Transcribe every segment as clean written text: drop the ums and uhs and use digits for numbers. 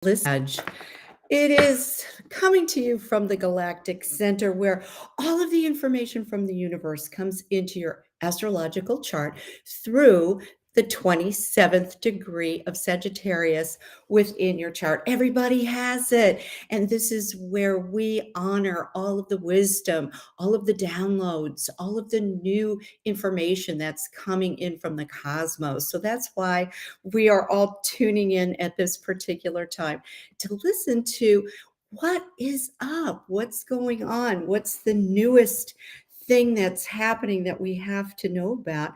Listen, it is coming to you from the Galactic Center where all of the information from the universe comes into your astrological chart through the 27th degree of Sagittarius within your chart. Everybody has it. And this is where we honor all of the wisdom, all of the downloads, all of the new information that's coming in from the cosmos. So that's why we are all tuning in at this particular time to listen to what is up, what's going on, what's the newest thing that's happening that we have to know about,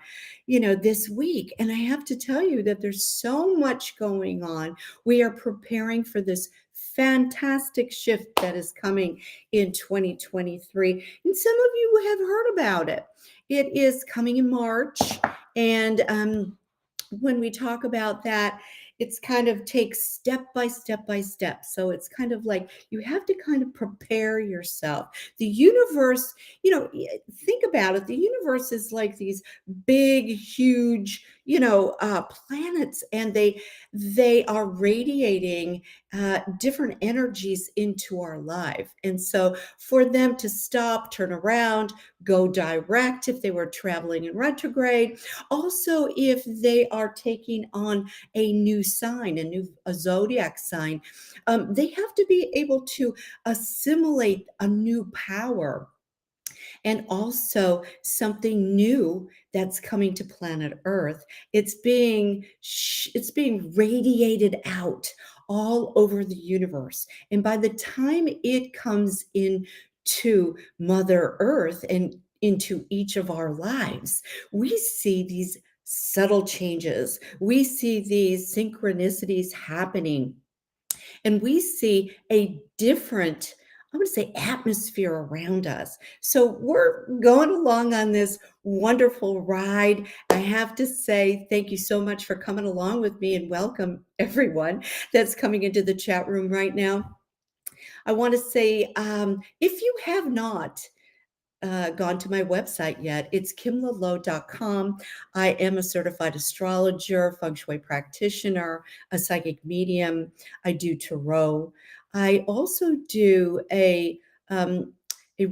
this week. And I have to tell you that there's so much going on. We are preparing for this fantastic shift that is coming in 2023. And some of you have heard about it. It is coming in March. And when we talk about that, it's kind of takes step by step by step. So it's kind of like you have to kind of prepare yourself. The universe, think about it. The universe is like these big, huge, planets, and they are radiating different energies into our life. And so for them to stop, turn around, go direct if they were traveling in retrograde, also if they are taking on a new sign, a zodiac sign, they have to be able to assimilate a new power and also something new that's coming to planet Earth. It's being radiated out all over the universe, and by the time it comes in to Mother Earth and into each of our lives, we see these subtle changes. We see these synchronicities happening, and we see a different, I would say, atmosphere around us. So we're going along on this wonderful ride. I have to say thank you so much for coming along with me, and welcome everyone that's coming into the chat room right now. I want to say, if you have not gone to my website yet, it's kimlalowe.com. I am a certified astrologer, feng shui practitioner, a psychic medium. I do tarot. I also do a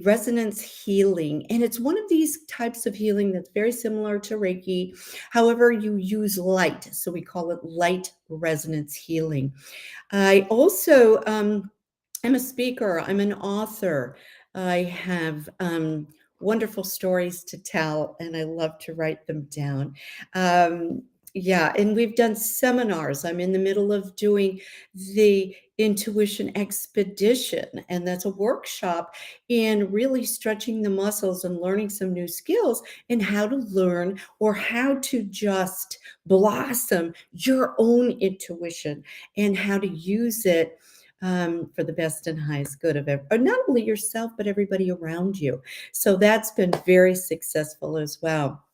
resonance healing, and it's one of these types of healing that's very similar to Reiki. However, you use light, so we call it light resonance healing. I also I'm a speaker, I'm an author. I have wonderful stories to tell, and I love to write them down. Yeah, and we've done seminars. I'm in the middle of doing the Intuition Expedition, and that's a workshop in really stretching the muscles and learning some new skills in how to learn or how to just blossom your own intuition and how to use it for the best and highest good of not only yourself, but everybody around you. So that's been very successful as well.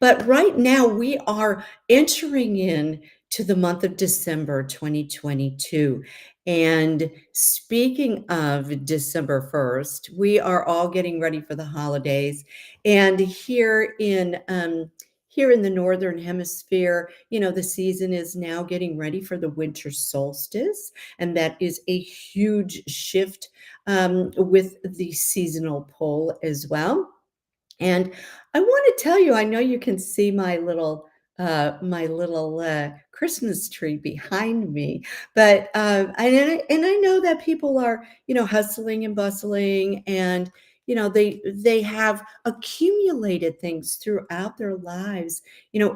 But right now we are entering in to the month of December 2022. And speaking of December 1st, we are all getting ready for the holidays. And here in the Northern Hemisphere, the season is now getting ready for the winter solstice. And that is a huge shift with the seasonal pull as well. And I want to tell you, I know you can see my little Christmas tree behind me, but and I know that people are hustling and bustling, and they have accumulated things throughout their lives,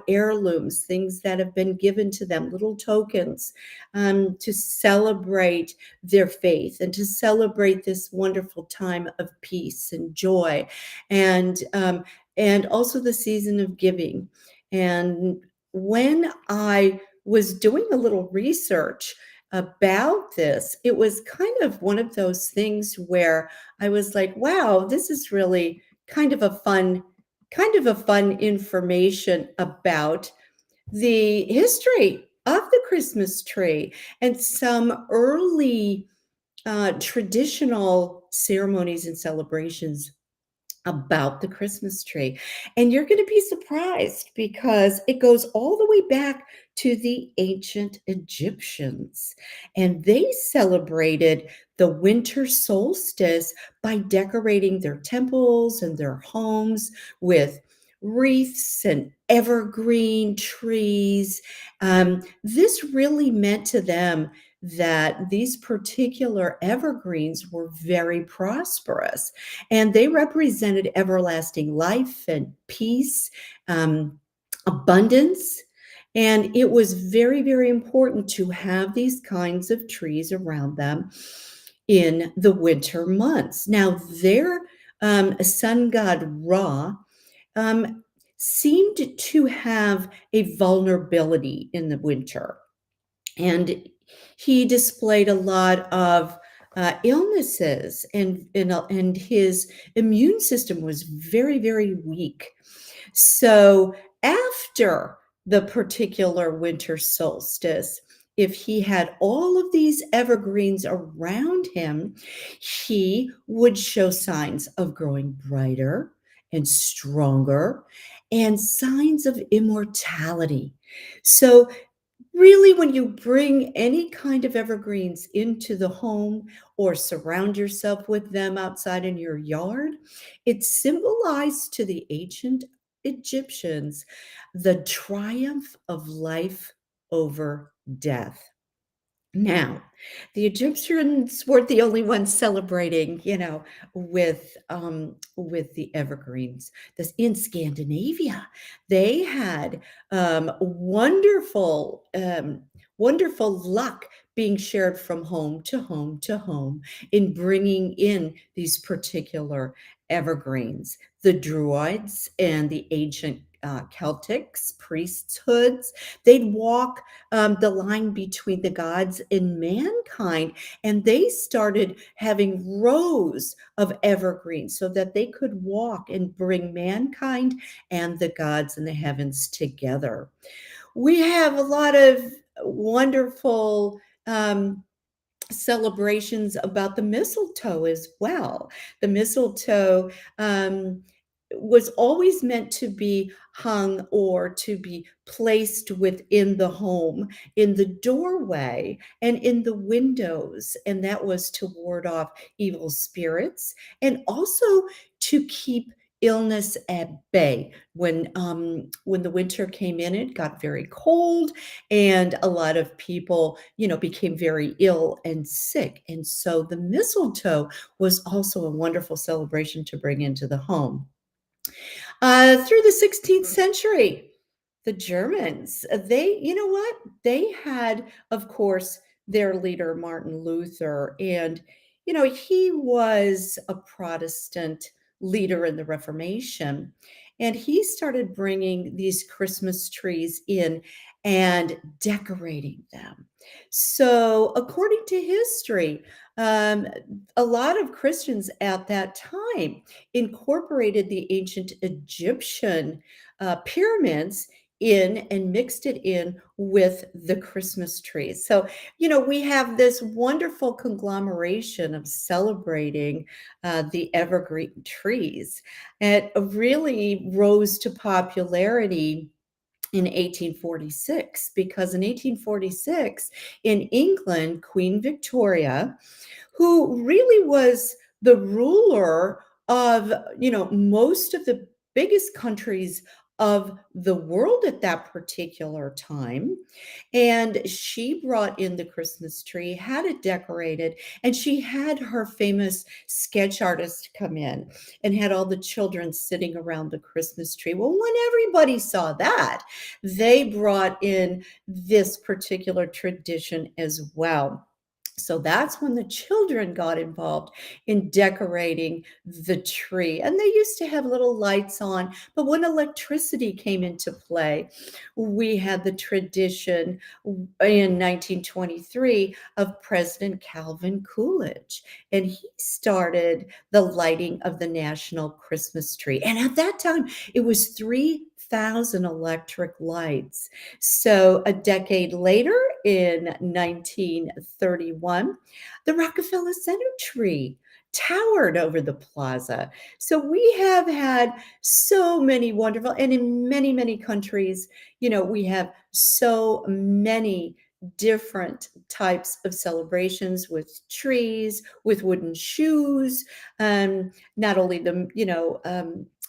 heirlooms, things that have been given to them, little tokens, to celebrate their faith and to celebrate this wonderful time of peace and joy, and also the season of giving. And when I was doing a little research about this, it was kind of one of those things where I was like, wow, this is really kind of a fun information about the history of the Christmas tree and some early traditional ceremonies and celebrations about the Christmas tree. And you're going to be surprised because it goes all the way back to the ancient Egyptians. And they celebrated the winter solstice by decorating their temples and their homes with wreaths and evergreen trees. This really meant to them that these particular evergreens were very prosperous, and they represented everlasting life and peace, abundance. And it was very, very important to have these kinds of trees around them in the winter months. Now, their sun god Ra um, seemed to have a vulnerability in the winter, and he displayed a lot of illnesses, and his immune system was very, very weak. So after the particular winter solstice, if he had all of these evergreens around him, he would show signs of growing brighter and stronger and signs of immortality. So really, when you bring any kind of evergreens into the home or surround yourself with them outside in your yard, it symbolized to the ancient Egyptians the triumph of life over death. Now, the Egyptians weren't the only ones celebrating, with the evergreens. This in Scandinavia, they had wonderful luck being shared from home to home to home in bringing in these particular evergreens. The Druids and the ancient Celtics, priesthoods, they'd walk the line between the gods and mankind. And they started having rows of evergreens so that they could walk and bring mankind and the gods in the heavens together. We have a lot of wonderful celebrations about the mistletoe as well. The mistletoe was always meant to be hung or to be placed within the home, in the doorway and in the windows. And that was to ward off evil spirits and also to keep illness at bay. When the winter came in, it got very cold, and a lot of people, became very ill and sick. And so the mistletoe was also a wonderful celebration to bring into the home. Through the 16th century, the Germans, you know what? They had, of course, their leader, Martin Luther, and, he was a Protestant leader in the Reformation. And he started bringing these Christmas trees in and decorating them. So, according to history, um, a lot of Christians at that time incorporated the ancient Egyptian pyramids in and mixed it in with the Christmas trees. So, we have this wonderful conglomeration of celebrating the evergreen trees. It really rose to popularity in 1846, because in 1846 in England, Queen Victoria, who really was the ruler of, most of the biggest countries of the world at that particular time. And she brought in the Christmas tree, had it decorated, and she had her famous sketch artist come in and had all the children sitting around the Christmas tree. Well, when everybody saw that, they brought in this particular tradition as well. So that's when the children got involved in decorating the tree. And they used to have little lights on. But when electricity came into play, we had the tradition in 1923 of President Calvin Coolidge. And he started the lighting of the national Christmas tree. And at that time, it was 100,000 electric lights. So a decade later, in 1931, the Rockefeller Center tree towered over the plaza. So we have had so many wonderful, and in many, many countries, we have so many different types of celebrations with trees, with wooden shoes, not only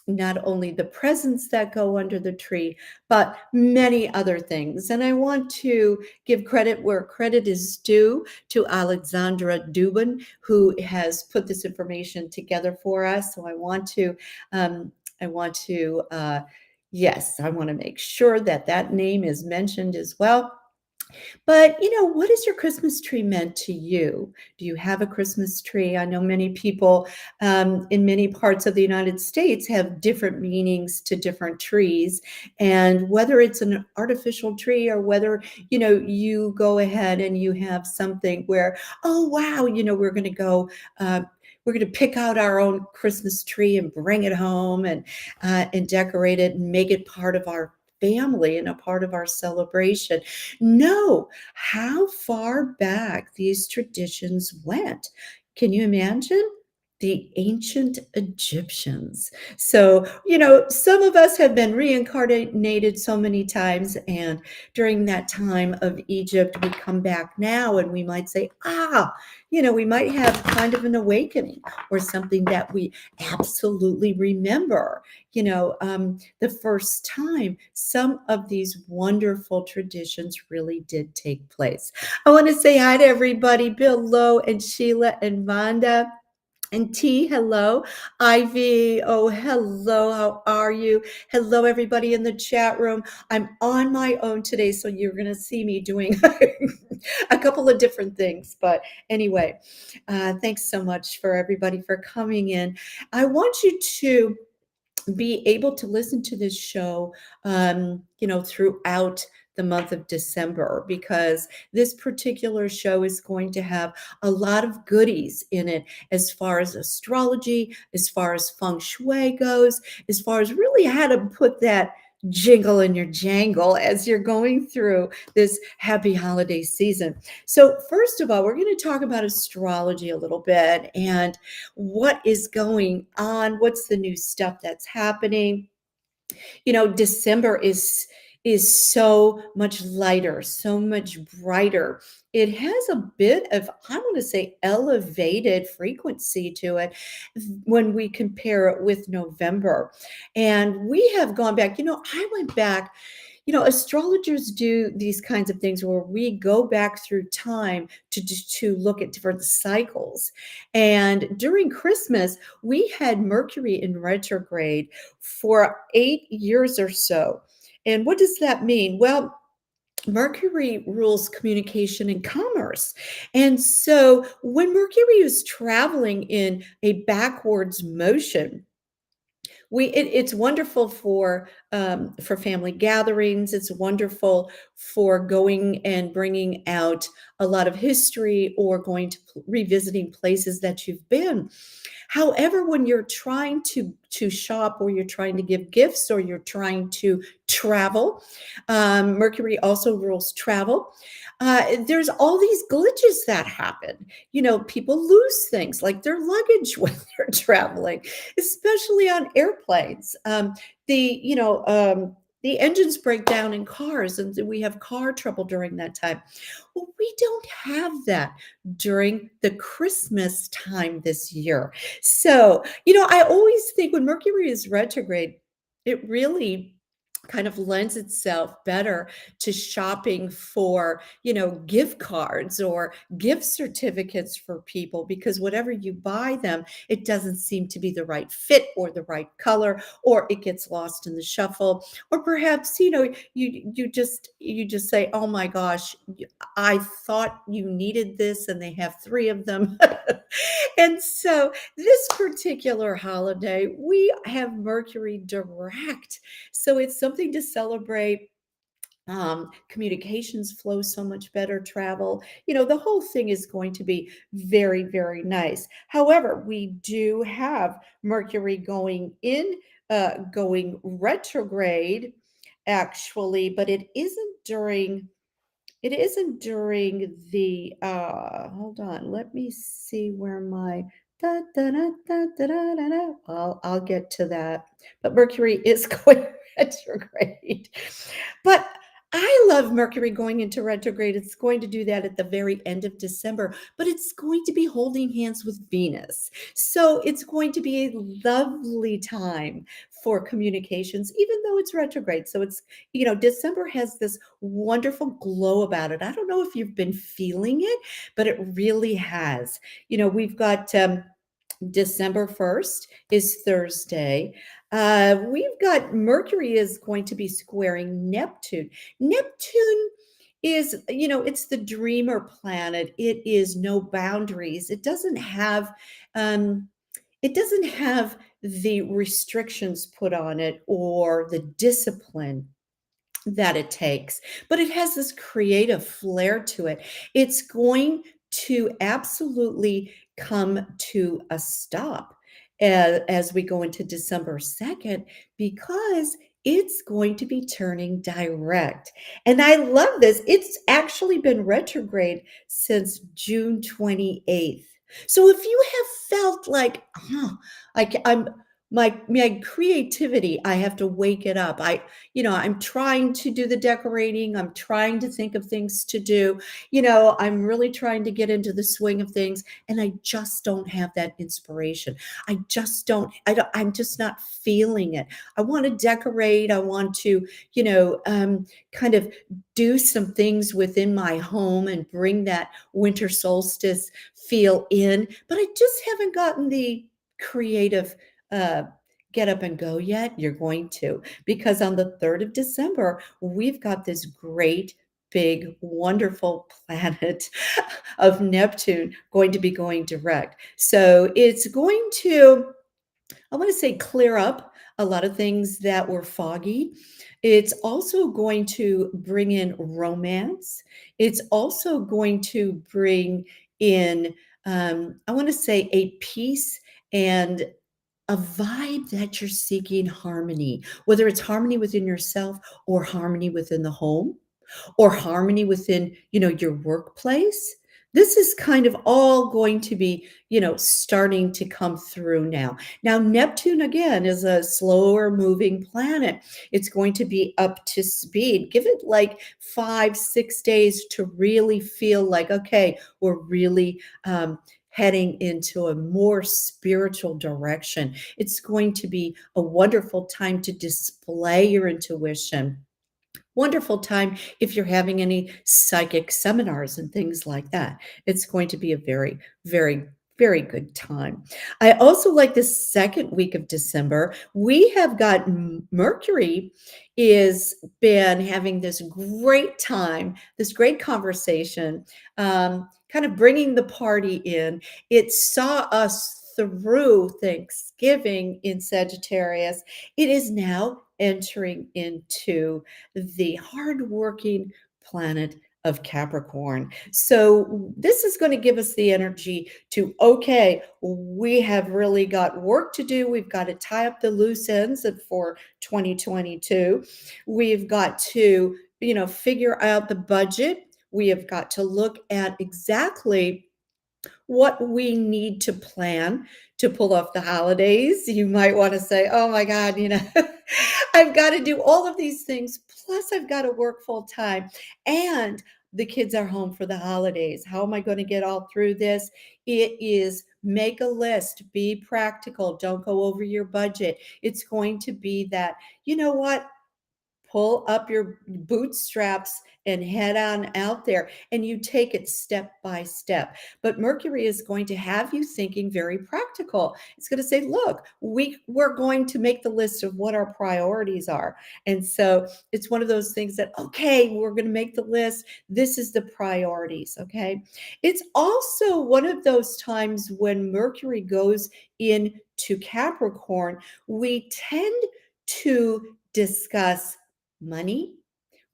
not only the presents that go under the tree, but many other things. And I want to give credit where credit is due to Alexandra Dubin, who has put this information together for us. So I want to, yes, I want to make sure that that name is mentioned as well. But, what is your Christmas tree meant to you? Do you have a Christmas tree? I know many people in many parts of the United States have different meanings to different trees. And whether it's an artificial tree or whether, you go ahead and you have something where, oh, wow, we're going to pick out our own Christmas tree and bring it home and decorate it and make it part of our family and a part of our celebration. Know how far back these traditions went. Can you imagine? The ancient Egyptians. So, some of us have been reincarnated so many times. And during that time of Egypt, we come back now and we might say, we might have kind of an awakening or something that we absolutely remember, the first time some of these wonderful traditions really did take place. I want to say hi to everybody, Bill, Lowe, and Sheila, and Vonda. And T, hello. Ivy, oh, hello. How are you? Hello, everybody in the chat room. I'm on my own today, so you're going to see me doing a couple of different things. But anyway, thanks so much for everybody for coming in. I want you to be able to listen to this show, throughout the month of December, because this particular show is going to have a lot of goodies in it as far as astrology, as far as feng shui goes, as far as really how to put that jingle in your jangle as you're going through this happy holiday season. So first of all, we're going to talk about astrology a little bit and what is going on, what's the new stuff that's happening. December is so much lighter, so much brighter. It has a bit of, I want to say, elevated frequency to it when we compare it with November. And we have gone back, I went back. Astrologers do these kinds of things where we go back through time to look at different cycles. And during Christmas, we had Mercury in retrograde for 8 years or so. And what does that mean? Well, Mercury rules communication and commerce. And so when Mercury is traveling in a backwards motion, it's wonderful for family gatherings. It's wonderful for going and bringing out a lot of history or going to revisiting places that you've been. However, when you're trying to shop or you're trying to give gifts or you're trying to travel, Mercury also rules travel. There's all these glitches that happen. People lose things like their luggage when they're traveling, especially on airplanes. The engines break down in cars and we have car trouble during that time. Well, we don't have that during the Christmas time this year. So, I always think when Mercury is retrograde, it really kind of lends itself better to shopping for, gift cards or gift certificates for people, because whatever you buy them, it doesn't seem to be the right fit or the right color, or it gets lost in the shuffle, or perhaps, you just say, oh my gosh, I thought you needed this and they have 3 of them. And so this particular holiday, we have Mercury direct. So it's something to celebrate. Communications flow so much better, travel, the whole thing is going to be very, very nice. However, we do have Mercury going in going retrograde, actually, but it isn't during the, hold on, let me see where my da, da, da, da, da, da, da, da. I'll get to that. But Mercury is going retrograde. But I love Mercury going into retrograde. It's going to do that at the very end of December, but it's going to be holding hands with Venus. So it's going to be a lovely time for communications, even though it's retrograde. So December has this wonderful glow about it. I don't know if you've been feeling it, but it really has. We've got December 1st is Thursday. We've got Mercury is going to be squaring Neptune. Neptune it's the dreamer planet. It is no boundaries. Um, it doesn't have the restrictions put on it or the discipline that it takes, but it has this creative flair to it. It's going to absolutely come to a stop as we go into December 2nd because it's going to be turning direct. And I love this. It's actually been retrograde since June 28th. So if you have felt like, I'm my creativity, I have to wake it up. I'm trying to do the decorating. I'm trying to think of things to do. I'm really trying to get into the swing of things, and I just don't have that inspiration. I'm just not feeling it. I want to decorate. I want to, kind of do some things within my home and bring that winter solstice feel in, but I just haven't gotten the creative uh, get up and go yet. You're going to, because on the 3rd of December, we've got this great, big, wonderful planet of Neptune going to be going direct. So it's going to, I want to say, clear up a lot of things that were foggy. It's also going to bring in romance. It's also going to bring in, I want to say, a peace and a vibe that you're seeking harmony, whether it's harmony within yourself or harmony within the home or harmony within, your workplace. This is kind of all going to be, starting to come through now. Now, Neptune, again, is a slower moving planet. It's going to be up to speed. Give it like 5, 6 days to really feel like, okay, we're really heading into a more spiritual direction. It's going to be a wonderful time to display your intuition. Wonderful time if you're having any psychic seminars and things like that. It's going to be a very, very, very good time. I also like the second week of December. We have got Mercury is been having this great time, this great conversation, kind of bringing the party in. It saw us through Thanksgiving in Sagittarius. It is now entering into the hardworking planet of Capricorn. So this is going to give us the energy to, okay, we have really got work to do. We've got to tie up the loose ends for 2022. We've got to, figure out the budget. We have got to look at exactly what we need to plan to pull off the holidays. You might want to say, oh my God, I've got to do all of these things. Plus, I've got to work full time. And the kids are home for the holidays. How am I going to get all through this? It is make a list, be practical, don't go over your budget. It's going to be that, you know what? Pull up your bootstraps and head on out there, and you take it step by step. But Mercury is going to have you thinking very practical. It's going to say, look, we're going to make the list of what our priorities are. And so it's one of those things that, okay, we're going to make the list. This is the priorities. Okay. It's also one of those times when Mercury goes into Capricorn, we tend to discuss money.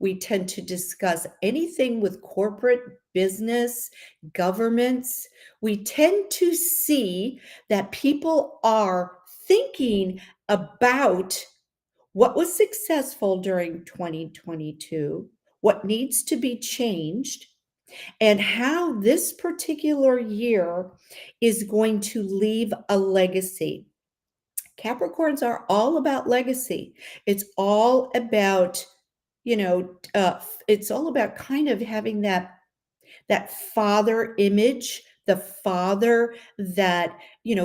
We tend to discuss anything with corporate business, governments. We tend to see that people are thinking about what was successful during 2022, what needs to be changed, and how this particular year is going to leave a legacy. Capricorns are all about legacy. It's all about, it's all about kind of having that father image, the father that,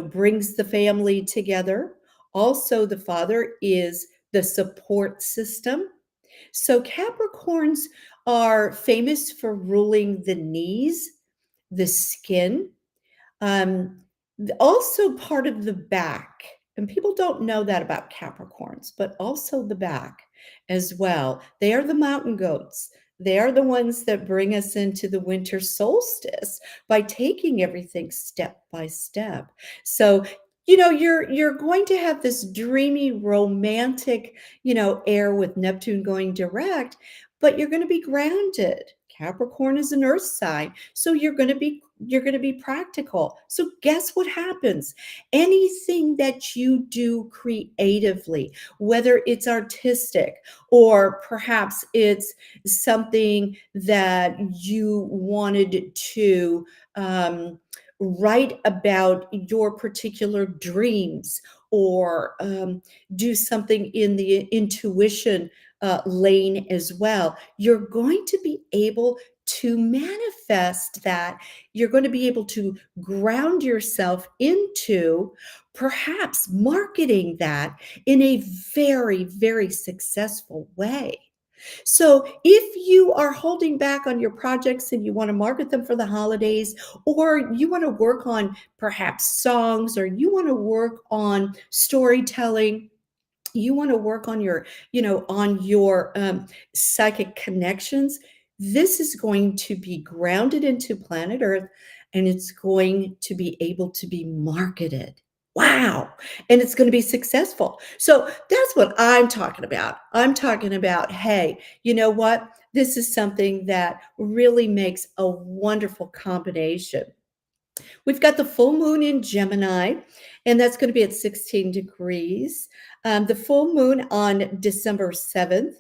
brings the family together. Also, the father is the support system. So Capricorns are famous for ruling the knees, the skin, also part of the back. And people don't know that about Capricorns, but also the back as well. They are the mountain goats. They are the ones that bring us into the winter solstice by taking everything step by step. So, you're going to have this dreamy, romantic, air with Neptune going direct, but you're going to be grounded. Capricorn is an earth sign, so you're going to be practical. So guess what happens? Anything that you do creatively, whether it's artistic or perhaps it's something that you wanted to write about your particular dreams, or do something in the intuition lane as well, you're going to be able to manifest that. You're going to be able to ground yourself into perhaps marketing that in a very, very successful way. So if you are holding back on your projects and you want to market them for the holidays, or you want to work on perhaps songs, or you want to work on storytelling, you want to work on your psychic connections, this is going to be grounded into planet Earth, and it's going to be able to be marketed. Wow. And it's going to be successful. So that's what I'm talking about. I'm talking about, hey, you know what? This is something that really makes a wonderful combination. We've got the full moon in Gemini, and that's going to be at 16 degrees. The full moon on December 7th.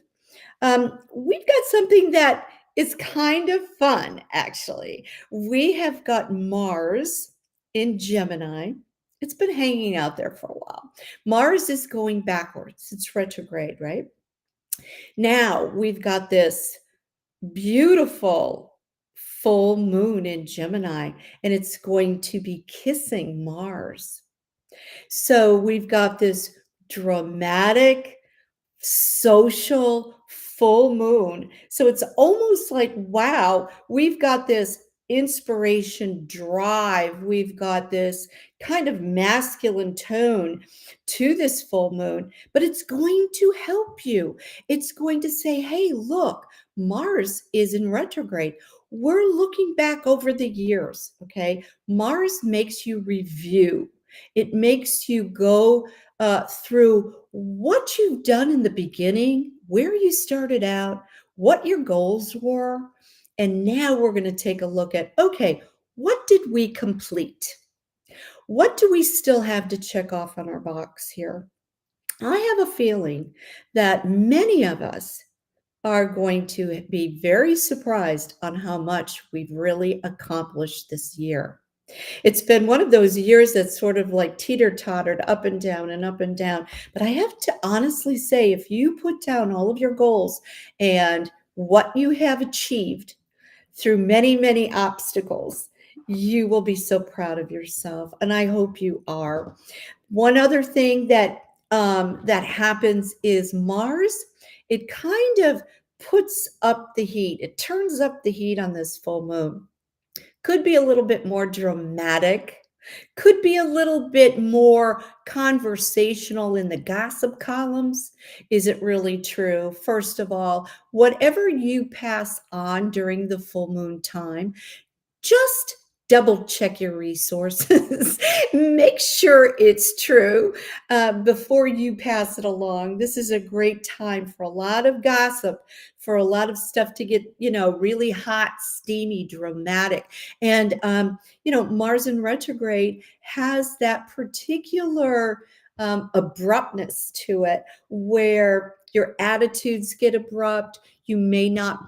We've got something that is kind of fun, actually. We have got Mars in Gemini. It's been hanging out there for a while. Mars is going backwards. It's retrograde, right? Now we've got this beautiful full moon in Gemini, and it's going to be kissing Mars. So we've got this dramatic social full moon. So it's almost like, wow, we've got this inspiration drive. We've got this kind of masculine tone to this full moon, but it's going to help you. It's going to say, hey, look, Mars is in retrograde. We're looking back over the years, okay? Mars makes you review. It makes you go through what you've done in the beginning, where you started out, what your goals were. And now we're going to take a look at, okay, what did we complete? What do we still have to check off on our box here? I have a feeling that many of us are going to be very surprised on how much we've really accomplished this year. It's been one of those years that's sort of like teeter-tottered up and down and up and down. But I have to honestly say, if you put down all of your goals and what you have achieved through many, many obstacles, you will be so proud of yourself. And I hope you are. One other thing that happens is Mars, it kind of puts up the heat. It turns up the heat on this full moon. Could be a little bit more dramatic, could be a little bit more conversational in the gossip columns. Is it really true? First of all, whatever you pass on during the full moon time, just double check your resources. Make sure it's true before you pass it along. This is a great time for a lot of gossip, for a lot of stuff to get, really hot, steamy, dramatic. And, Mars in retrograde has that particular abruptness to it, where your attitudes get abrupt. You may not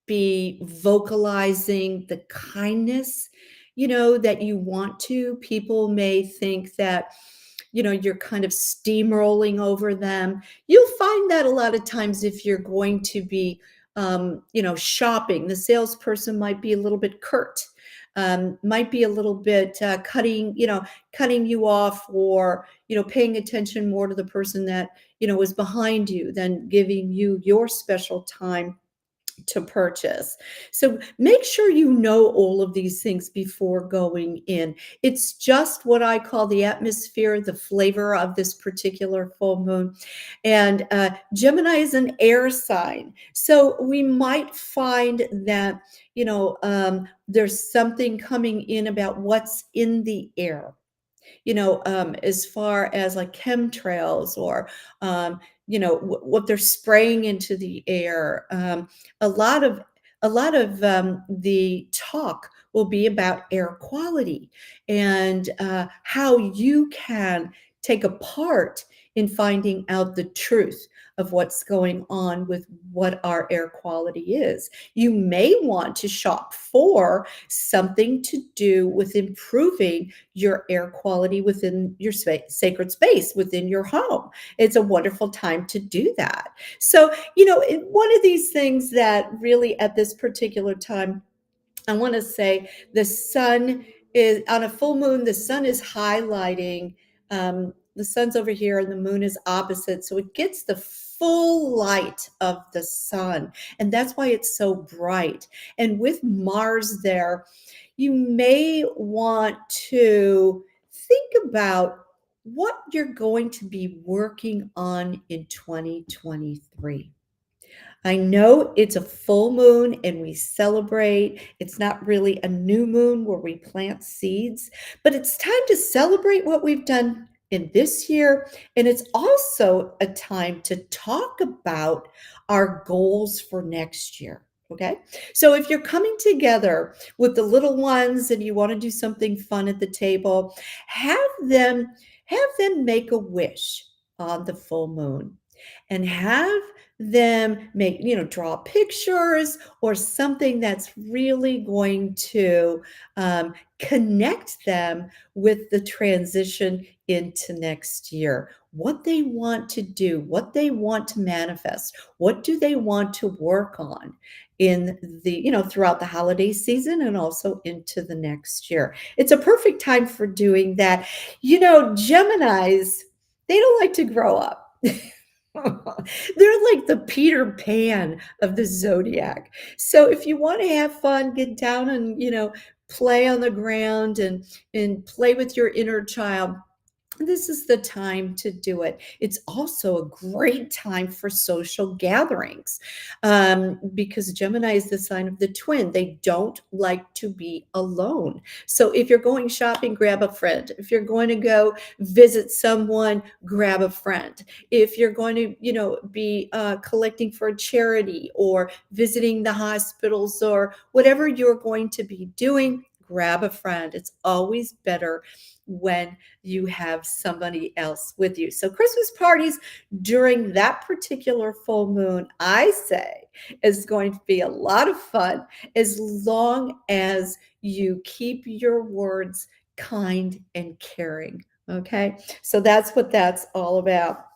be vocalizing the kindness, that you want to. People may think that, you're kind of steamrolling over them. You'll find that a lot of times if you're going to be, shopping, the salesperson might be a little bit curt, might be a little bit cutting you off, or, paying attention more to the person that, is behind you than giving you your special time to purchase. So make sure you know all of these things before going in. It's just what I call the atmosphere, the flavor of this particular full moon. And Gemini is an air sign. So we might find that, there's something coming in about what's in the air, as far as like chemtrails, or, what they're spraying into the air. A lot of the talk will be about air quality, and how you can take a part in finding out the truth of what's going on with what our air quality is. You may want to shop for something to do with improving your air quality within your sacred space within your home. It's a wonderful time to do that. So, one of these things that really at this particular time, I want to say the sun is on a full moon, the sun is highlighting. The sun's over here and the moon is opposite. So it gets the full light of the sun. And that's why it's so bright. And with Mars there, you may want to think about what you're going to be working on in 2023. I know it's a full moon and we celebrate. It's not really a new moon where we plant seeds, but it's time to celebrate what we've done in this year. And it's also a time to talk about our goals for next year. Okay. So if you're coming together with the little ones and you want to do something fun at the table, have them make a wish on the full moon, and have them make, draw pictures or something that's really going to connect them with the transition into next year. What they want to do, what they want to manifest, what do they want to work on in the, throughout the holiday season and also into the next year. It's a perfect time for doing that. Geminis, they don't like to grow up. They're like the Peter Pan of the zodiac. So if you want to have fun, get down and, play on the ground and play with your inner child, this is the time to do it. It's also a great time for social gatherings, because Gemini is the sign of the twin. They don't like to be alone. So if you're going shopping, grab a friend. If you're going to go visit someone, grab a friend. If you're going to, be collecting for a charity or visiting the hospitals or whatever you're going to be doing, grab a friend. It's always better when you have somebody else with you. So Christmas parties during that particular full moon, I say, is going to be a lot of fun, as long as you keep your words kind and caring. Okay. So that's what that's all about.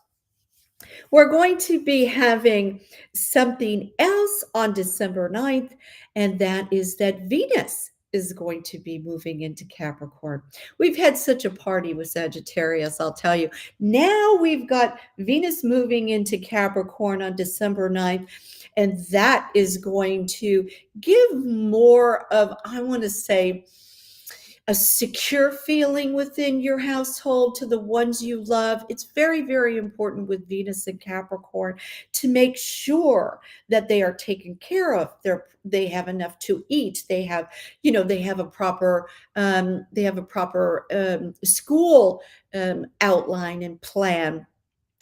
We're going to be having something else on December 9th, and that is that Venus is going to be moving into Capricorn. We've had such a party with Sagittarius, I'll tell you. Now we've got Venus moving into Capricorn on December 9th, and that is going to give more of, I want to say, a secure feeling within your household to the ones you love. It's very, very important with Venus and Capricorn to make sure that they are taken care of. They have enough to eat. They have, they have a proper, school outline and plan.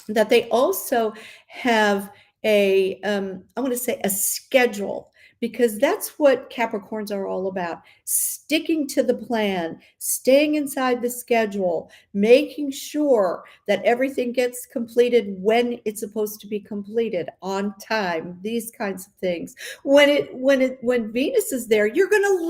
That they also have I want to say, a schedule because that's what Capricorns are all about. Sticking to the plan, staying inside the schedule, making sure that everything gets completed when it's supposed to be completed on time, these kinds of things. When Venus is there, you're going to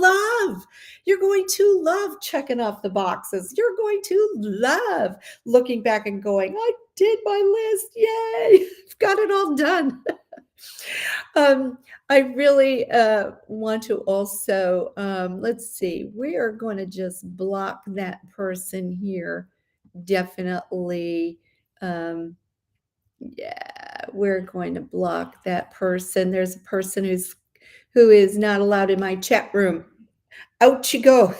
love checking off the boxes. You're going to love looking back and going, I did my list. Yay. I've got it all done. um, I really want to also, let's see, we are going to just block that person here. Definitely. Um, yeah, we're going to block that person. There's a person who is not allowed in my chat room. Out you go.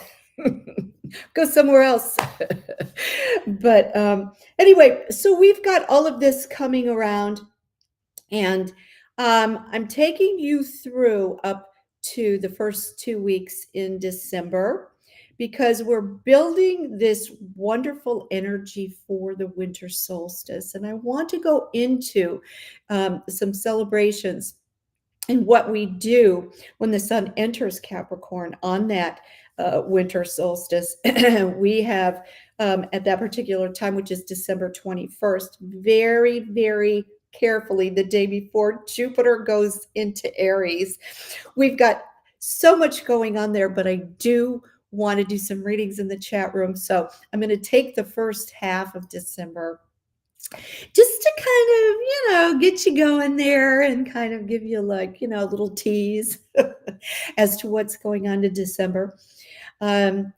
Go somewhere else. But anyway, so we've got all of this coming around. And I'm taking you through up to the first 2 weeks in December because we're building this wonderful energy for the winter solstice. And I want to go into some celebrations and what we do when the sun enters Capricorn on that winter solstice. We have at that particular time, which is December 21st, very, very carefully the day before Jupiter goes into Aries. We've got so much going on there, but I do want to do some readings in the chat room. So I'm going to take the first half of December just to kind of, get you going there and kind of give you like, a little tease as to what's going on in December. But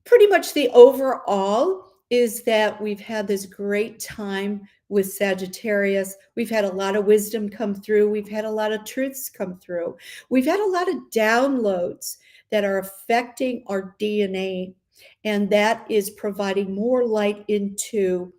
pretty much the overall is that we've had this great time with Sagittarius. We've had a lot of wisdom come through. We've had a lot of truths come through. We've had a lot of downloads that are affecting our DNA, and that is providing more light into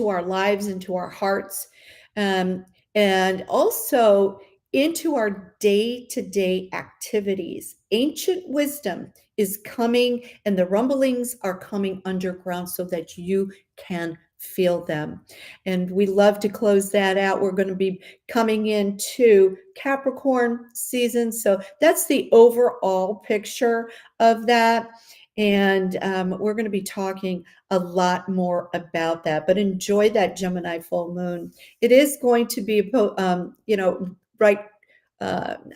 our lives, into our hearts, and also into our day-to-day activities. Ancient wisdom is coming, and the rumblings are coming underground so that you can feel them. And we love to close that out. We're going to be coming into Capricorn season. So that's the overall picture of that. And we're going to be talking a lot more about that, but enjoy that Gemini full moon. It is going to be, right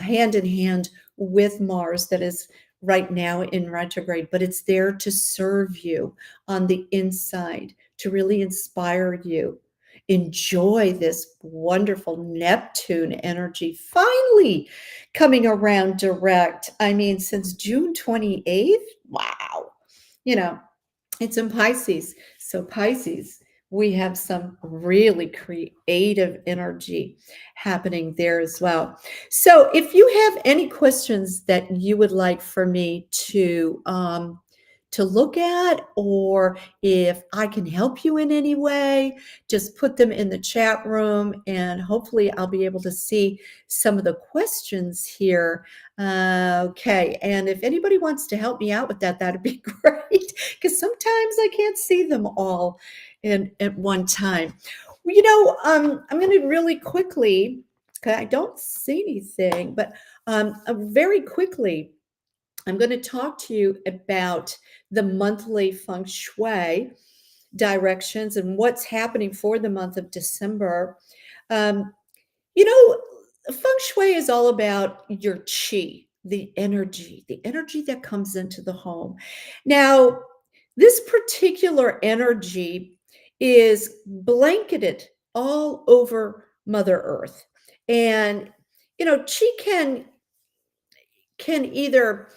hand in hand with Mars, that is right now in retrograde, but it's there to serve you on the inside, to really inspire you. Enjoy this wonderful Neptune energy finally coming around direct. I mean, since June 28th, wow. It's in Pisces. So Pisces, we have some really creative energy happening there as well. So if you have any questions that you would like for me to look at, or if I can help you in any way, just put them in the chat room and hopefully I'll be able to see some of the questions here. Okay, and if anybody wants to help me out with that, that'd be great, because sometimes I can't see them all at one time. I'm going to really quickly, because I don't see anything, but very quickly, I'm going to talk to you about the monthly feng shui directions and what's happening for the month of December. Um, Feng shui is all about your chi, the energy that comes into the home. Now, this particular energy is blanketed all over Mother Earth. And, chi can either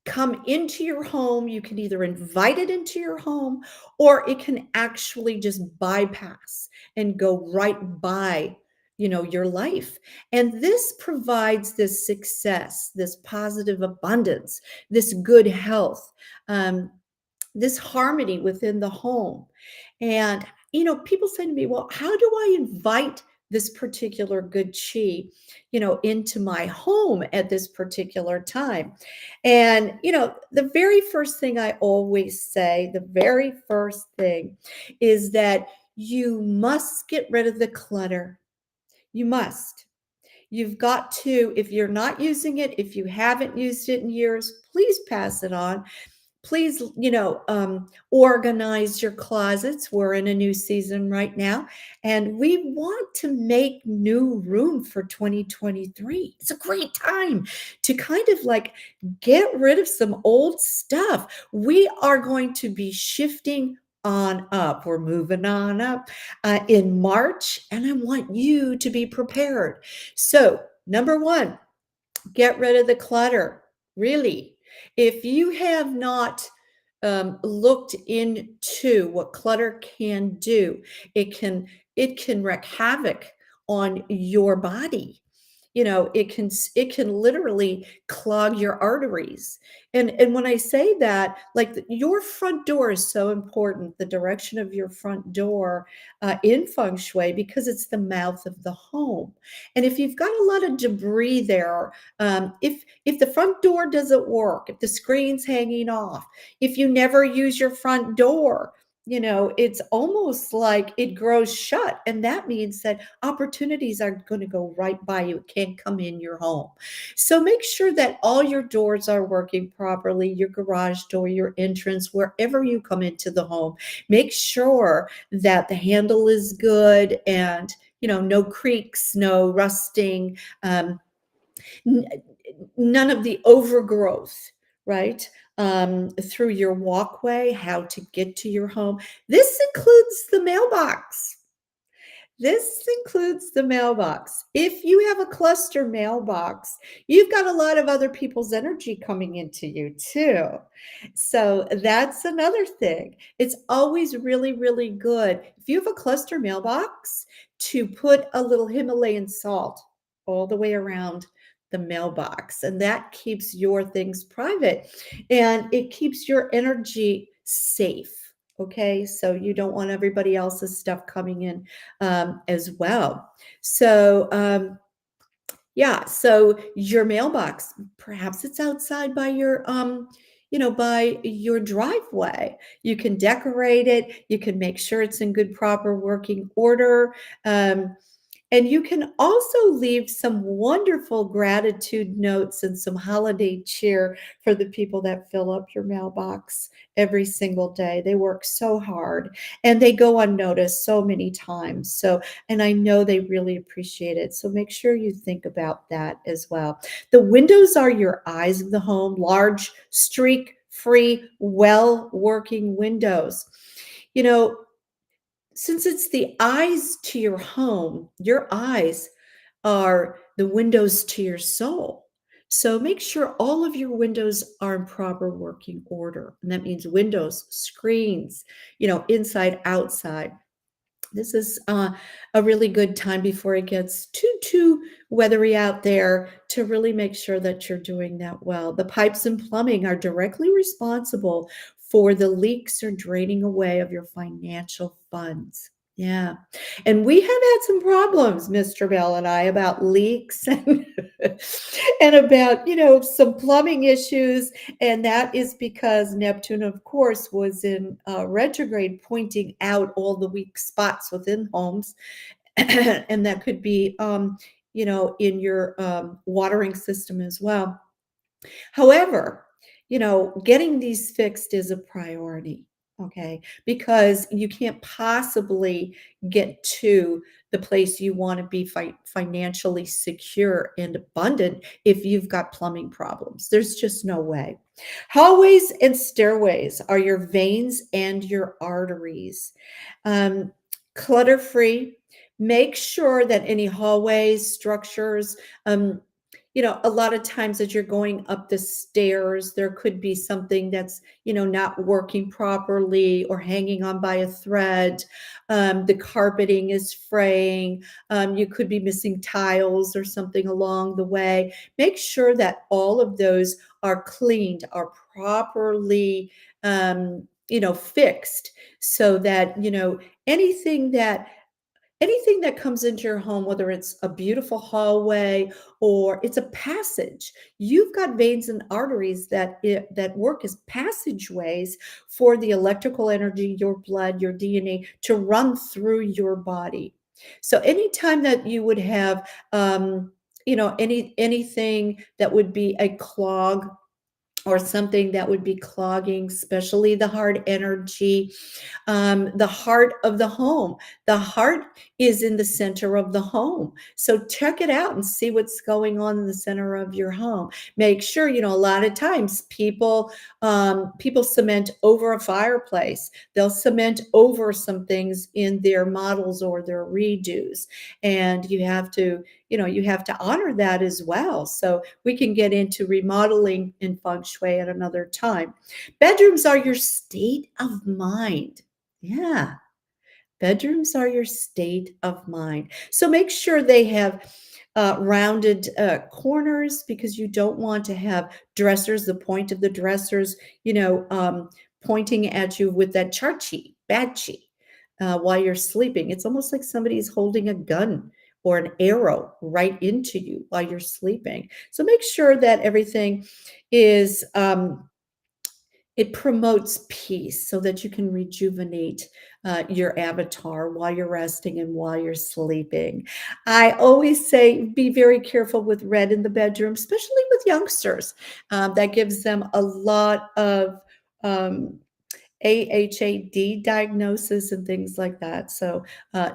come into your home, you can either invite it into your home, or it can actually just bypass and go right by your life. And this provides this success, this positive abundance, this good health, this harmony within the home. And people say to me, well, how do I invite this particular good chi into my home at this particular time? And the very first thing I always say, the very first thing, is that you must get rid of the clutter. You must. You've got to, if you're not using it, if you haven't used it in years, please pass it on. Please, organize your closets. We're in a new season right now, and we want to make new room for 2023. It's a great time to kind of like get rid of some old stuff. We are going to be shifting on up. We're moving on up in March, and I want you to be prepared. So, number one, get rid of the clutter. Really, if you have not looked into what clutter can do, it can wreak havoc on your body. It can literally clog your arteries. And when I say that, like, your front door is so important, the direction of your front door in feng shui, because it's the mouth of the home. And if you've got a lot of debris there, if the front door doesn't work, if the screen's hanging off, if you never use your front door, it's almost like it grows shut. And that means that opportunities are going to go right by you. It can't come in your home. So make sure that all your doors are working properly, your garage door, your entrance, wherever you come into the home. Make sure that the handle is good, and, no creaks, no rusting, n- none of the overgrowth, right? Through your walkway, how to get to your home. This includes the mailbox. This includes the mailbox. If you have a cluster mailbox, you've got a lot of other people's energy coming into you too. So that's another thing. It's always really, really good, if you have a cluster mailbox, to put a little Himalayan salt all the way around the mailbox. And that keeps your things private, and it keeps your energy safe. Okay. So you don't want everybody else's stuff coming in as well. So, yeah, so your mailbox, perhaps it's outside by by your driveway. You can decorate it. You can make sure it's in good, proper working order. And you can also leave some wonderful gratitude notes and some holiday cheer for the people that fill up your mailbox every single day. They work so hard, and they go unnoticed so many times. So, and I know they really appreciate it. So make sure you think about that as well. The windows are your eyes of the home, large, streak free, well working windows. You know, since it's the eyes to your home, your eyes are the windows to your soul. So make sure all of your windows are in proper working order. And that means windows, screens, inside, outside. This is a really good time before it gets too weathery out there, to really make sure that you're doing that well. The pipes and plumbing are directly responsible for the leaks or draining away of your financial funds. Yeah. And we have had some problems, Mr. Bell and I, about leaks and about, some plumbing issues. And that is because Neptune, of course, was in retrograde, pointing out all the weak spots within homes. And that could be, in your watering system as well. However, getting these fixed is a priority, okay? Because you can't possibly get to the place you want to be financially secure and abundant if you've got plumbing problems. There's just no way. Hallways and stairways are your veins and your arteries. Um, Clutter free. Make sure that any hallways, structures, a lot of times as you're going up the stairs, there could be something that's, not working properly or hanging on by a thread. The carpeting is fraying. You could be missing tiles or something along the way. Make sure that all of those are cleaned, are properly, fixed, so that, anything that anything that comes into your home, whether it's a beautiful hallway or it's a passage, you've got veins and arteries that work as passageways for the electrical energy, your blood, your DNA, to run through your body. So anytime that you would have anything that would be a clog or something that would be clogging, especially the heart energy, the heart of the home. The heart is in the center of the home. So check it out and see what's going on in the center of your home. Make sure, a lot of times people cement over a fireplace. They'll cement over some things in their models or their redos. And you have to honor that as well. So we can get into remodeling in feng shui at another time. Bedrooms are your state of mind. Yeah. Bedrooms are your state of mind. So make sure they have rounded corners, because you don't want to have dressers, the point of the dressers, pointing at you with that charchi, bachi, while you're sleeping. It's almost like somebody's holding a gun or an arrow right into you while you're sleeping. So make sure that everything is it promotes peace so that you can rejuvenate your avatar while you're resting and while you're sleeping. I always say be very careful with red in the bedroom, especially with youngsters. That gives them a lot of um, AHAD diagnosis and things like that. So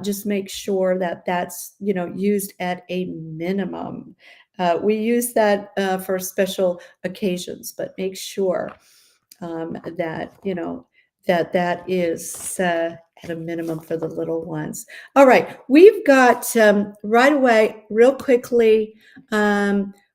just make sure that that's used at a minimum. We use that for special occasions, but make sure that that is at a minimum for the little ones. All right, we've got right away, real quickly.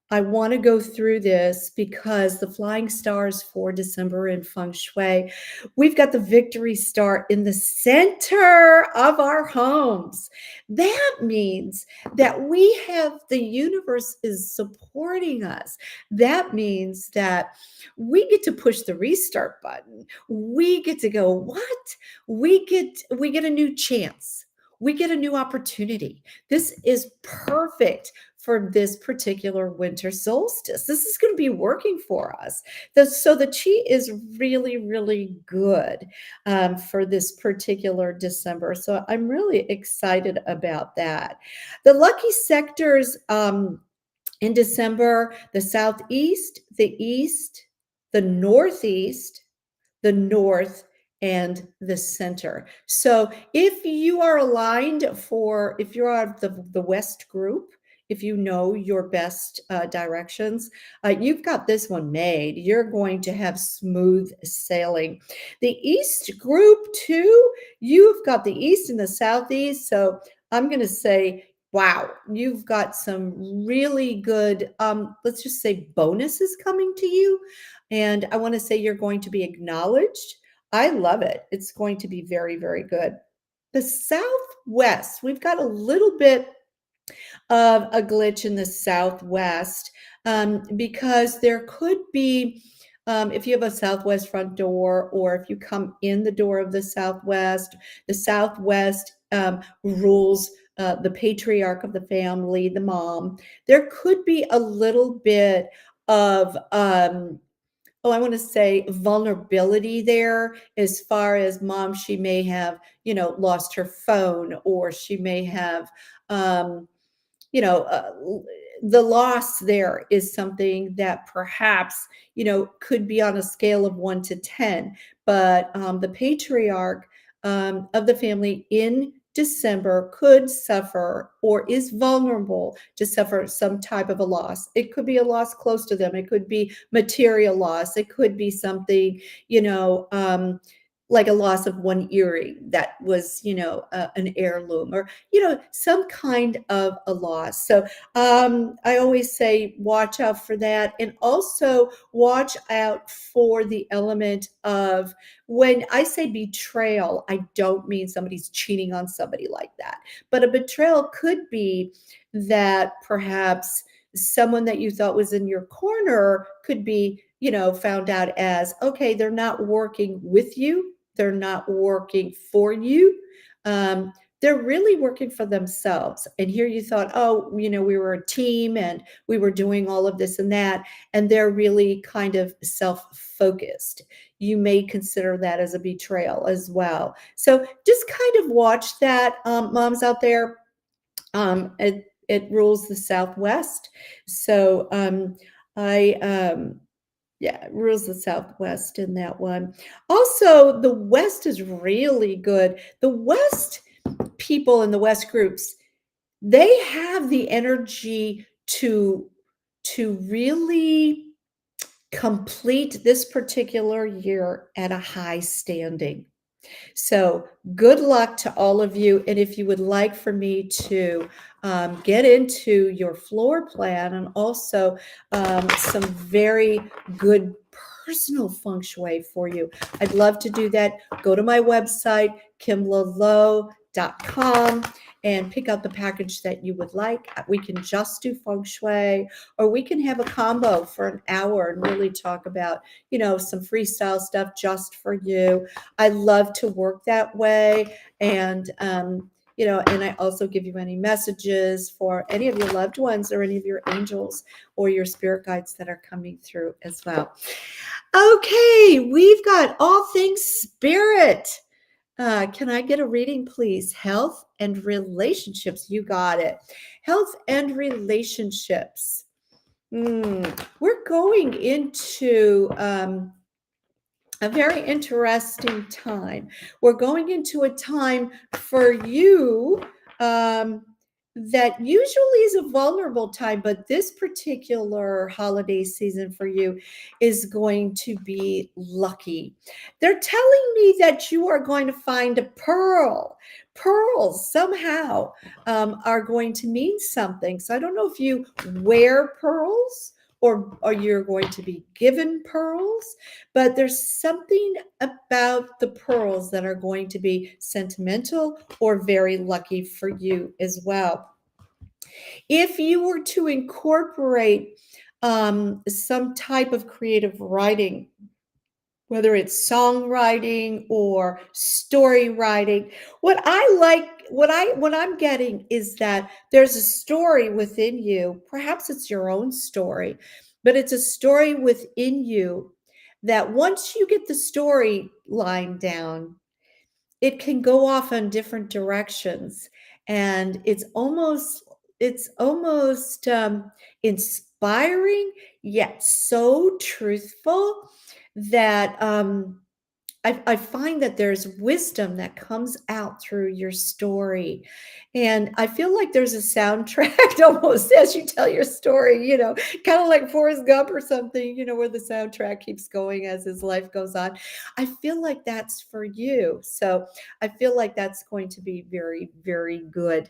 I want to go through this because the flying stars for December in feng shui, we've got the victory star in the center of our homes. That means that the universe is supporting us. That means that we get to push the restart button. We get to go, what? We get a new chance. We get a new opportunity. This is perfect for this particular winter solstice. This is going to be working for us. So the chi is really, really good for this particular December. So I'm really excited about that. The lucky sectors in December: the southeast, the east, the northeast, the north, and the center. So if you are aligned if you're out of the West group, if you know your best directions, you've got this one made. You're going to have smooth sailing. The East group too, you've got the East and the Southeast. So I'm going to say, wow, you've got some really good, let's just say, bonuses coming to you. And I want to say you're going to be acknowledged. I love it. It's going to be very, very good. The Southwest, we've got a little bit of a glitch in the Southwest because there could be, if you have a Southwest front door, or if you come in the door of the Southwest rules the patriarch of the family, the mom. There could be a little bit of I want to say vulnerability there, as far as mom. She may have, lost her phone, or she may have, you know, uh, the loss there is something that perhaps, could be on a scale of 1 to 10. But the patriarch of the family in December could suffer, or is vulnerable to suffer, some type of a loss. It could be a loss close to them. It could be material loss. It could be something, like a loss of one earring that was, an heirloom, or, some kind of a loss. So I always say watch out for that. And also watch out for the element of, when I say betrayal, I don't mean somebody's cheating on somebody like that. But a betrayal could be that perhaps someone that you thought was in your corner could be, found out as, okay, they're not working with you. They're not working for you. They're really working for themselves. And here you thought, oh, we were a team and we were doing all of this and that. And they're really kind of self-focused. You may consider that as a betrayal as well. So just kind of watch that, moms out there. it rules the Southwest. So I yeah, it rules the Southwest in that one. Also, the West is really good. The West people in the West groups, they have the energy to really complete this particular year at a high standing. So good luck to all of you. And if you would like for me to get into your floor plan and also some very good personal feng shui for you, I'd love to do that. Go to my website, kimlalowe.com, and pick out the package that you would like. We can just do feng shui, or we can have a combo for an hour and really talk about, some freestyle stuff just for you. I love to work that way. And, and I also give you any messages for any of your loved ones or any of your angels or your spirit guides that are coming through as well. Okay, we've got all things spirit. Can I get a reading, please? Health and relationships. You got it. Health and relationships. We're going into a very interesting time. We're going into a time for you that usually is a vulnerable time, but this particular holiday season for you is going to be lucky. They're telling me that you are going to find a pearl. Pearls somehow are going to mean something. So I don't know if you wear pearls or you're going to be given pearls, but there's something about the pearls that are going to be sentimental or very lucky for you as well. If you were to incorporate some type of creative writing, whether it's songwriting or story writing, what I'm getting is that there's a story within you. Perhaps it's your own story, but it's a story within you that once you get the story line down, it can go off in different directions, and it's almost inspiring yet so truthful that I find that there's wisdom that comes out through your story. And I feel like there's a soundtrack almost as you tell your story, kind of like Forrest Gump or something, where the soundtrack keeps going as his life goes on. I feel like that's for you. So I feel like that's going to be very, very good.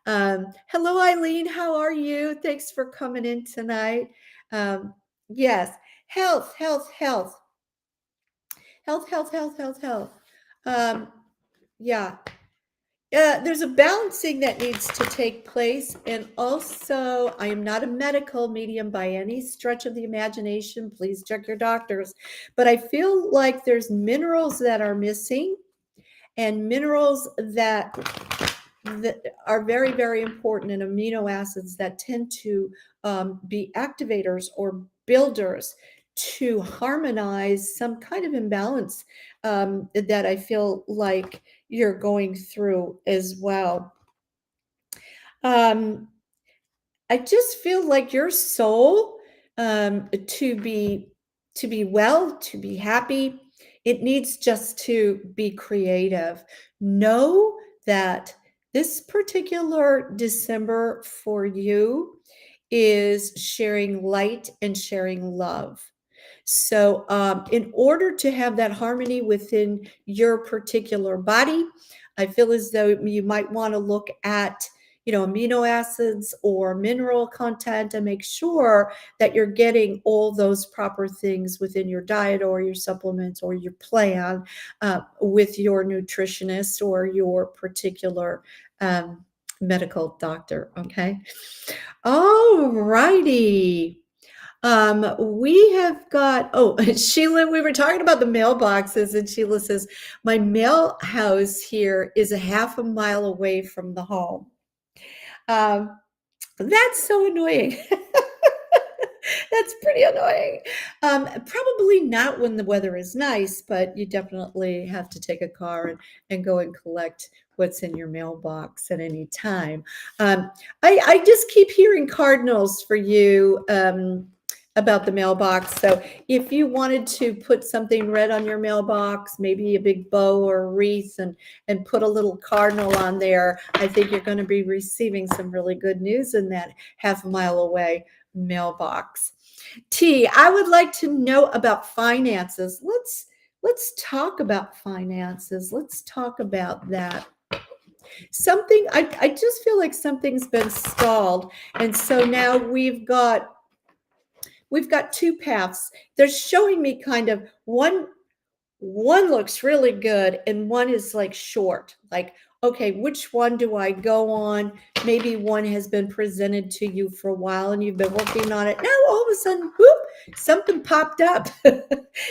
Hello, Eileen. How are you? Thanks for coming in tonight. Yes, health, health, health. Health, health, health, health, health. Yeah. There's a balancing that needs to take place. And also, I am not a medical medium by any stretch of the imagination. Please check your doctors. But I feel like there's minerals that are missing and minerals that are very, very important, and amino acids that tend to be activators or builders to harmonize some kind of imbalance that I feel like you're going through as well. I just feel like your soul to be well, to be happy, it needs just to be creative. Know that this particular December for you is sharing light and sharing love. So, in order to have that harmony within your particular body, I feel as though you might want to look at, amino acids or mineral content and make sure that you're getting all those proper things within your diet or your supplements or your plan with your nutritionist or your particular medical doctor. Okay. All righty. We have got, Sheila, we were talking about the mailboxes, and Sheila says, my mail house here is a half a mile away from the home. That's so annoying. That's pretty annoying. Probably not when the weather is nice, but you definitely have to take a car and go and collect what's in your mailbox at any time. I just keep hearing cardinals for you about the mailbox. So if you wanted to put something red on your mailbox, maybe a big bow or a wreath, and put a little cardinal on there, I think you're going to be receiving some really good news in that half a mile away mailbox. T, I would like to know about finances. Let's talk about finances. Let's talk about that. Something I just feel like something's been stalled. And so now we've got two paths. They're showing me kind of one looks really good and one is like short. Like, okay, which one do I go on? Maybe one has been presented to you for a while and you've been working on it. Now all of a sudden, whoop, something popped up.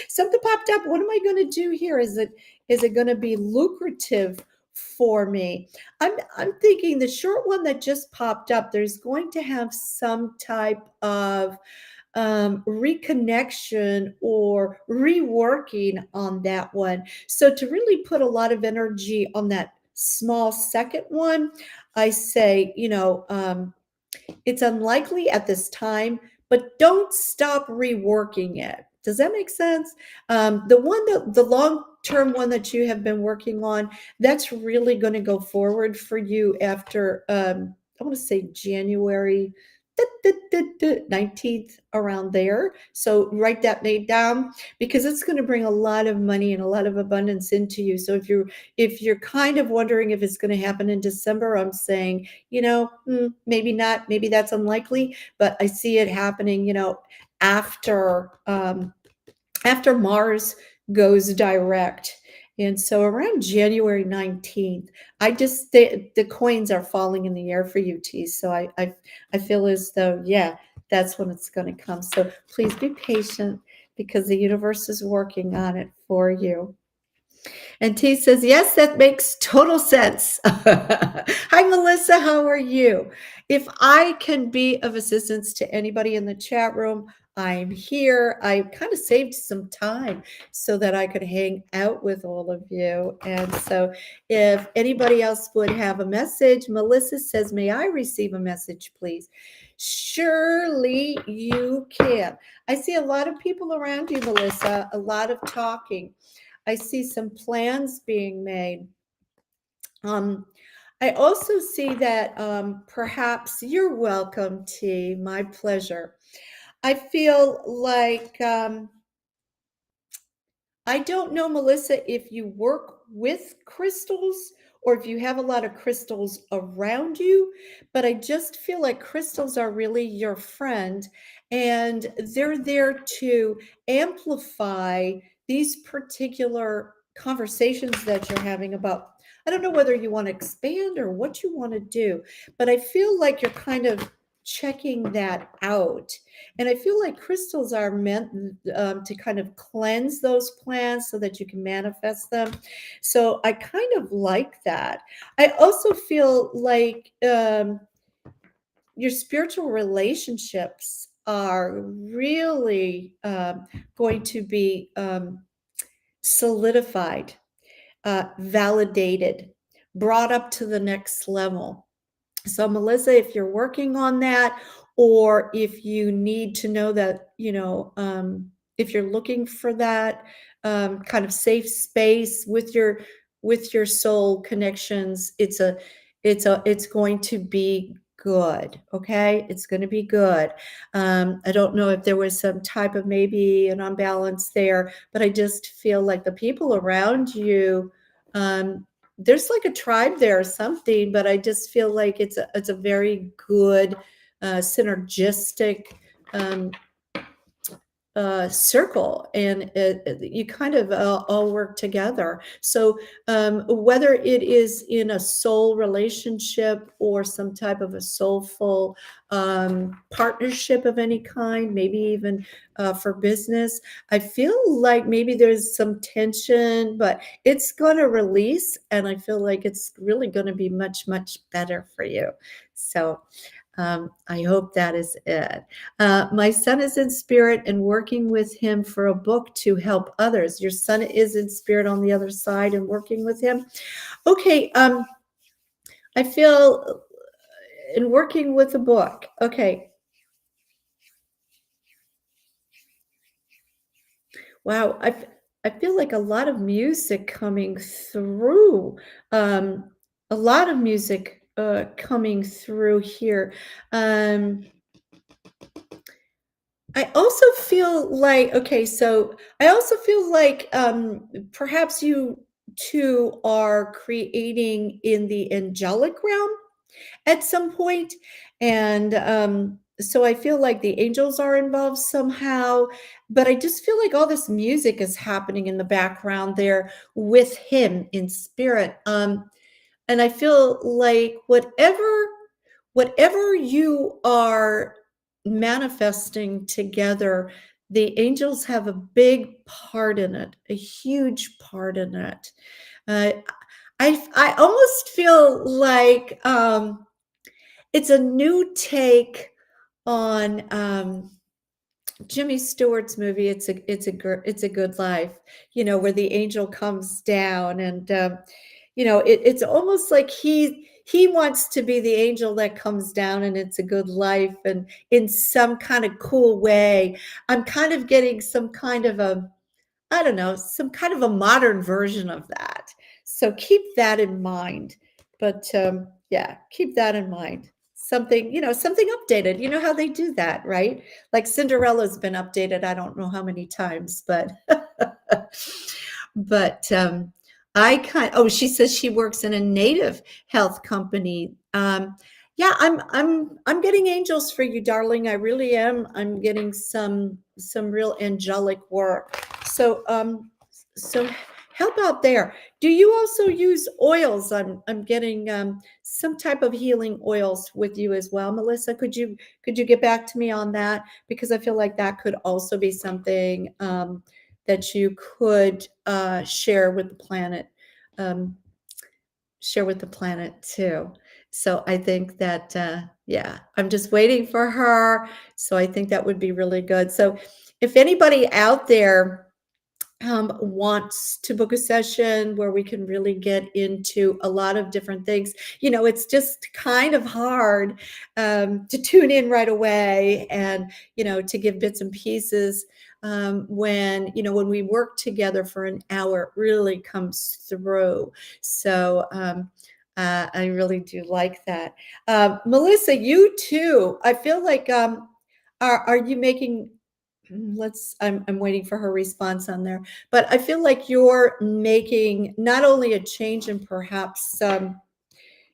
Something popped up. What am I going to do here? Is it going to be lucrative for me? I'm thinking the short one that just popped up, there's going to have some type of reconnection or reworking on that one. So to really put a lot of energy on that small second one, I say, it's unlikely at this time, but don't stop reworking it. Does that make sense? The long term one that you have been working on, that's really going to go forward for you after, I want to say January 19th, around there. So write that date down because it's going to bring a lot of money and a lot of abundance into you. So if you're kind of wondering if it's going to happen in December, I'm saying, maybe not, maybe that's unlikely, but I see it happening, after after Mars goes direct. And so around January 19th, the coins are falling in the air for you, T. So I feel as though, yeah, that's when it's going to come. So please be patient because the universe is working on it for you. And T says, yes, that makes total sense. Hi, Melissa. How are you? If I can be of assistance to anybody in the chat room, I'm here. I kind of saved some time so that I could hang out with all of you. And so if anybody else would have a message, Melissa says, may I receive a message, please? Surely you can. I see a lot of people around you, Melissa, a lot of talking. I see some plans being made. I also see that perhaps you're welcome, T. My pleasure. I feel like I don't know, Melissa, if you work with crystals or if you have a lot of crystals around you, but I just feel like crystals are really your friend and they're there to amplify these particular conversations that you're having about. I don't know whether you want to expand or what you want to do, but I feel like you're kind of checking that out. And I feel like crystals are meant to kind of cleanse those plans so that you can manifest them. So I kind of like that. I also feel like your spiritual relationships are really going to be solidified, validated, brought up to the next level. So, Melissa, if you're working on that, or if you need to know that, if you're looking for that kind of safe space with your soul connections, it's going to be good. Okay, it's going to be good. I don't know if there was some type of maybe an unbalance there, but I just feel like the people around you. There's like a tribe there or something, but I just feel like it's a very good synergistic circle, and you kind of all work together. So whether it is in a soul relationship or some type of a soulful partnership of any kind, maybe even for business, I feel like maybe there's some tension, but it's going to release, and I feel like it's really going to be much, much better for you. So I hope that is it. My son is in spirit and working with him for a book to help others. Your son is in spirit on the other side and working with him. Okay. I feel in working with a book. Okay. Wow. I feel like a lot of music coming through. A lot of music coming through here. Um, I also feel like, okay, so I also feel like perhaps you two are creating in the angelic realm at some point. And so I feel like the angels are involved somehow, but I just feel like all this music is happening in the background there with him in spirit. And I feel like whatever you are manifesting together, the angels have a big part in it, a huge part in it. Uh, I almost feel like it's a new take on Jimmy Stewart's movie. It's a Good Life. Where the angel comes down, and it's almost like he wants to be the angel that comes down, and It's a Good Life, and in some kind of cool way. I'm kind of getting some kind of a, I don't know, some kind of a modern version of that. So keep that in mind. But yeah, keep that in mind. Something updated. You know how they do that, right? Like Cinderella's been updated, I don't know how many times, but but she says she works in a native health company. Yeah, I'm getting angels for you, darling. I really am. I'm getting some real angelic work. So help out there. Do you also use oils? I'm getting some type of healing oils with you as well, Melissa. Could you get back to me on that, because I feel like that could also be something that you could share with the planet. Um, Share with the planet too. So I think that, yeah, I'm just waiting for her. So I think that would be really good. So if anybody out there wants to book a session where we can really get into a lot of different things, it's just kind of hard to tune in right away and, to give bits and pieces when we work together for an hour, it really comes through. So I really do like that. Melissa, you too. I feel like are you making I'm waiting for her response on there, but I feel like you're making not only a change in perhaps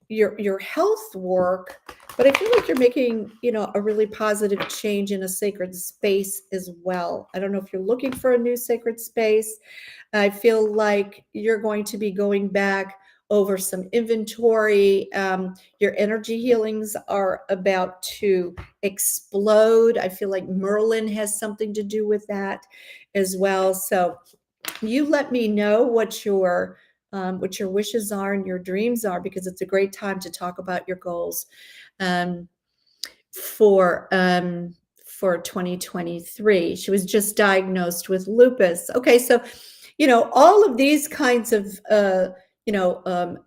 your health work, but I feel like you're making, a really positive change in a sacred space as well. I don't know if you're looking for a new sacred space. I feel like you're going to be going back over some inventory. Your energy healings are about to explode. I feel like Merlin has something to do with that as well. So you let me know what your wishes are and your dreams are, because it's a great time to talk about your goals um, for 2023. She was just diagnosed with lupus. Okay, so all of these kinds of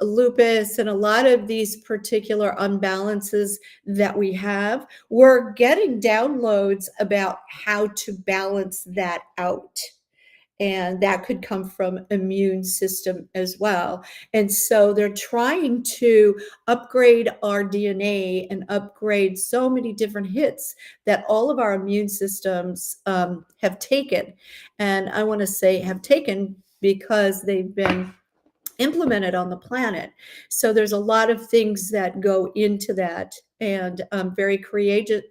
lupus and a lot of these particular unbalances that we have, we're getting downloads about how to balance that out. And that could come from immune system as well. And so they're trying to upgrade our DNA and upgrade so many different hits that all of our immune systems have taken. And I want to say have taken because they've been implemented on the planet. So there's a lot of things that go into that, and very courageous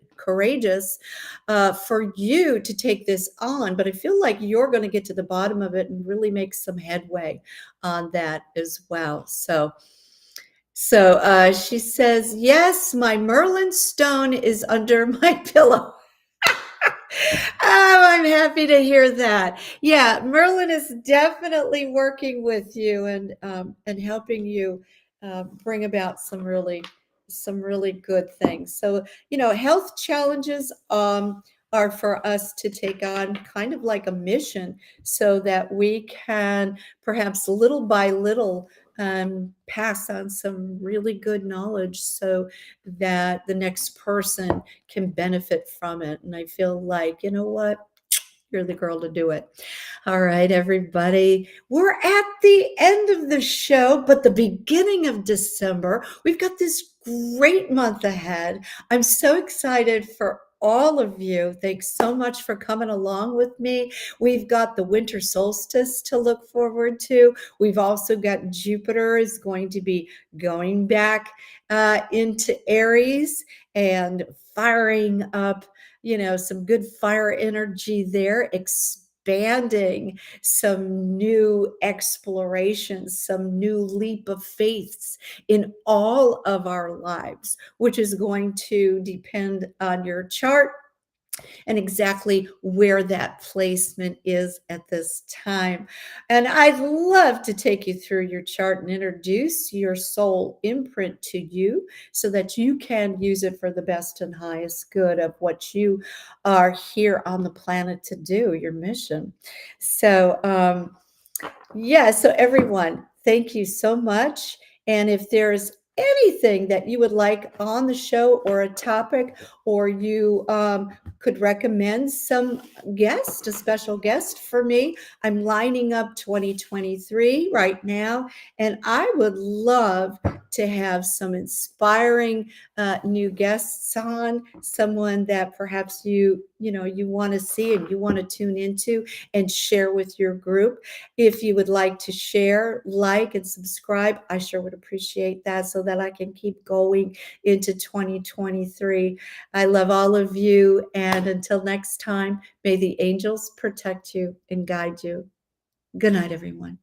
for you to take this on. But I feel like you're going to get to the bottom of it and really make some headway on that as well. So she says, yes, my Merlin stone is under my pillow. Oh, I'm happy to hear that. Yeah, Merlin is definitely working with you and helping you bring about some really some really good things. So, health challenges are for us to take on kind of like a mission so that we can perhaps little by little pass on some really good knowledge so that the next person can benefit from it. And I feel like, you know what? You're the girl to do it. All right, everybody. We're at the end of the show, but the beginning of December. We've got this great month ahead. I'm so excited for all of you. Thanks so much for coming along with me. We've got the winter solstice to look forward to. We've also got Jupiter is going to be going back into Aries and firing up some good fire energy there, expanding some new explorations, some new leap of faiths in all of our lives, which is going to depend on your chart and exactly where that placement is at this time. And I'd love to take you through your chart and introduce your soul imprint to you so that you can use it for the best and highest good of what you are here on the planet to do, your mission. So, yeah, so everyone, thank you so much. And if there's anything that you would like on the show or a topic, or you could recommend some guest, a special guest for me, I'm lining up 2023 right now, and I would love to have some inspiring new guests on, someone that perhaps you want to see and you want to tune into and share with your group. If you would like to share, like, and subscribe, I sure would appreciate that so that I can keep going into 2023. I love all of you. And until next time, may the angels protect you and guide you. Good night, everyone.